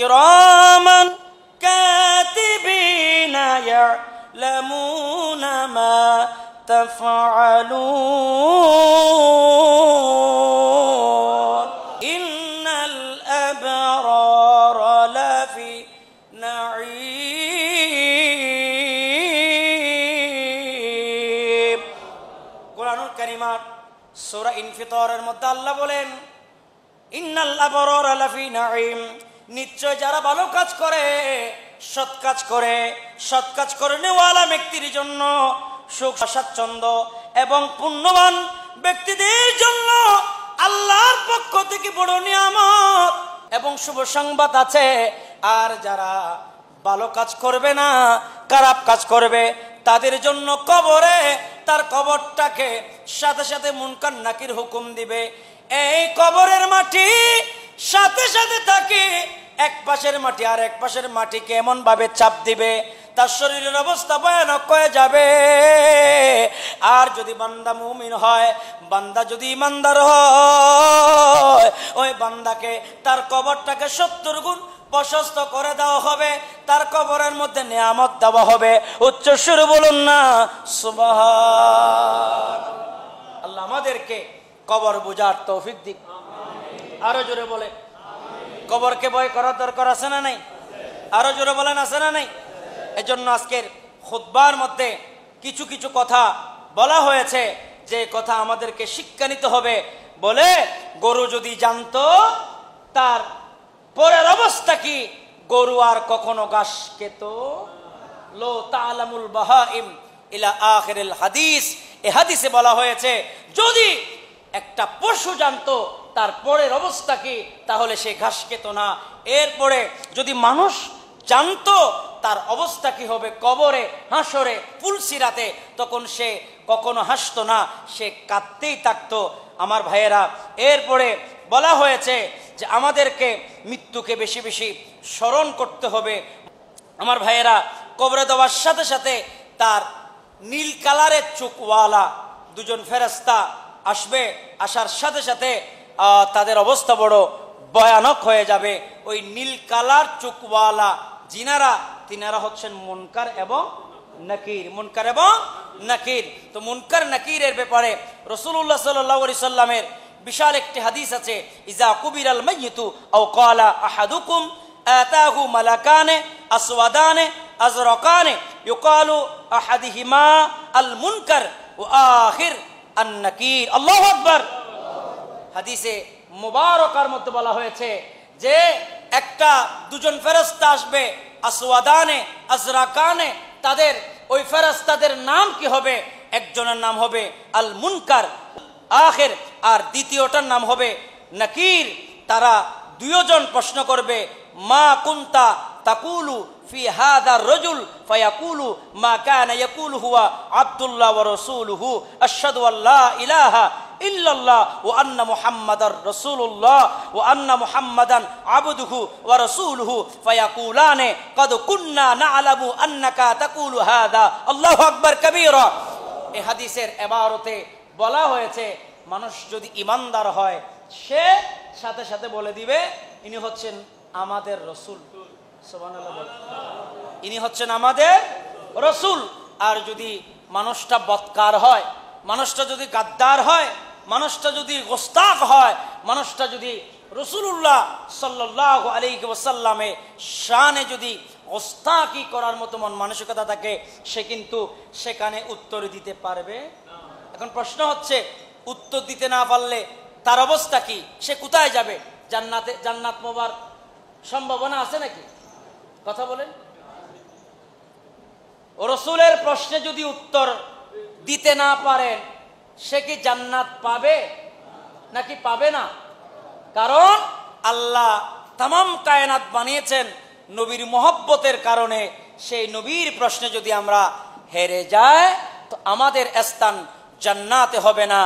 কিরামান কাতিবিনা ইয়ালামুনা মা তাফআলুন ইন্নাল আবরারা লাফি নাঈম। কুরআনুল কারীমের সূরা ইনফিতারের মধ্যে আল্লাহ বলেন, ইন্নাল আবরারা লাফি নাঈম, নিশ্চয় যারা ভালো কাজ করে, সৎ কাজ করে নেওয়ালা ব্যক্তির জন্য সুখ স্বাচ্ছন্দ্য এবং পুণ্যবান ব্যক্তিদের জন্য আল্লাহর পক্ষ থেকে বড় নিয়ামত এবং শুভ সংবাদ আছে। আর যারা ভালো কাজ করবে না, খারাপ কাজ করবে, তাদের জন্য কবরে তার কবরটাকে সাথে সাথে মুনকার নাকির হুকুম দিবে। এই কবরের মাটি সাথে সাথে থাকে, এক পাশের মাটি আর এক পাশের মাটিকে এমন ভাবে চাপ দিবে তার শরীরের অবস্থা ভয়ানক হয়ে যাবে। আর যদি বান্দা মুমিন হয়, বান্দা যদি ইমানদার হয়, ওই বান্দাকে তার কবরটাকে 70 গুণ প্রশস্ত করে দেওয়া হবে, তার কবরের মধ্যে নিয়ামত দেওয়া হবে। উচ্চ সুরে বলুন না সুবহান। আল্লাহ আমাদেরকে কবর বুঝার তৌফিক দিক। আরো জোরে বলে, কবরকে ভয় করার দরকার আছে না নাই? আরো জোরে বলেন, আছে না নাই? এজন্য আজকের খুতবার মধ্যে কিছু কিছু কথা বলা হয়েছে, যে কথা আমাদেরকে শিক্ষা নিতে হবে। বলে, গরু যদি জানতো তার পরের অবস্থা কি, গরু আর কখনো ঘাস খেত? লো তালামুল বাহাইম ইলা আখিরিল হাদিস। এই হাদিসে বলা হয়েছে, যদি একটা পশু জানতো তার পরের অবস্থা কি, তাহলে সে ঘাস খেত না। এরপরে যদি মানুষ জানতো তার অবস্থা কি হবে কবরে, হাসরে, ফুলসিরাতে, তখন সে কখনো হাসতো না, সে কাঁদতেই থাকতো। আমার ভাইয়েরা, এরপরে বলা হয়েছে যে আমাদেরকে মৃত্যুকে বেশি বেশি স্মরণ করতে হবে। আমার ভাইয়েরা, কবরে দেওয়ার সাথে সাথে তার নীল কালারের চোখওয়ালা দুজন ফেরেশতা আসবে। আসার সাথে সাথে তাদের অবস্থা বড় ভয়ানক হয়ে যাবে। ওই নীল কালার চোখওয়ালা জিনারা, তিনারা হচ্ছেন মুনকার এবং নাকির। মুনকার এবং নাকির। তো মুনকার নাকিরের ব্যাপারে রাসূলুল্লাহ সাল্লাল্লাহু আলাইহি সাল্লামের বিশাল একটি হাদিস আছে, ইজা কুবিরাল মাইয়িতু আও ক্বালা আহাদুকুম আতাহু মালাকানে আসওয়াদানে আজরাকানে ইউকালু আহাদিহিমা আল মুনকার ওয়া আখির আন নাকির। আল্লাহু আকবার। হাদিসে মুবারকার মধ্যে বলা হয়েছে যে দুজন ফেরেশতা আসবে, আসওয়াদানে আজরাকানে, তাদের ওই ফেরেশতাদের নাম কি হবে? একজনের নাম হবে আল মুনকার আখির, আর দ্বিতীয়টার নাম হবে নাকির। তারা দুইজন প্রশ্ন করবে, মা কুনতা তাকুলু ফি হাদা রাজুল, ফায়াকুলু মা কানা ইয়াকুলু হুয়া আব্দুল্লাহ ওয়া রাসূলুহু আশহাদু আল্লা ইলাহা ইল্লাল্লাহ ওয়া আন্না মুহাম্মাদার রাসূলুল্লাহ ওয়া আন্না মুহাম্মাদান আবদুহু ওয়া রাসূলুহু, ফায়াকুলানে ক্বাদ কুননা না'লামু আন্নাকা তাকুলু হাদা। আল্লাহু আকবার কাবীরা। এই হাদিসের ইবারতে বলা হয়েছে, মানুষ যদি ইমানদার হয়, সে সাথে সাথে বলে দিবে, ইনি হচ্ছেন আমাদের রাসূল। সুবহানাল্লাহ বলে, ইনি হচ্ছেন আমাদের রাসূল। আর যদি মানুষটা বদকার হয়, মানুষটা যদি গাদ্দার হয়, মানুষটা যদি গোস্তাক হয়, মানুষটা যদি রাসূলুল্লাহ সাল্লাল্লাহু আলাইহি ওয়াসাল্লামের শানে যদি গোস্তাকি করার মতো মন মানসিকতা থাকে, সে কিন্তু সেখানে উত্তর দিতে পারবে। এখন প্রশ্ন হচ্ছে, উত্তর দিতে না পারলে তার অবস্থা কি? সে কোথায় যাবে? জান্নাতে, জান্নাত পাবার সম্ভাবনা আছে নাকি? কথা বলেন। রাসূলের প্রশ্নে যদি উত্তর দিতে না পারেন, সে কি জান্নাত পাবে নাকি পাবে না? কারণ আল্লাহ তামাম কায়নাত বানিয়েছেন নবীর মহব্বতের কারণে। সেই নবীর প্রশ্নে যদি আমরা হেরে যাই, তো আমাদের স্থান জান্নাতে হবে না,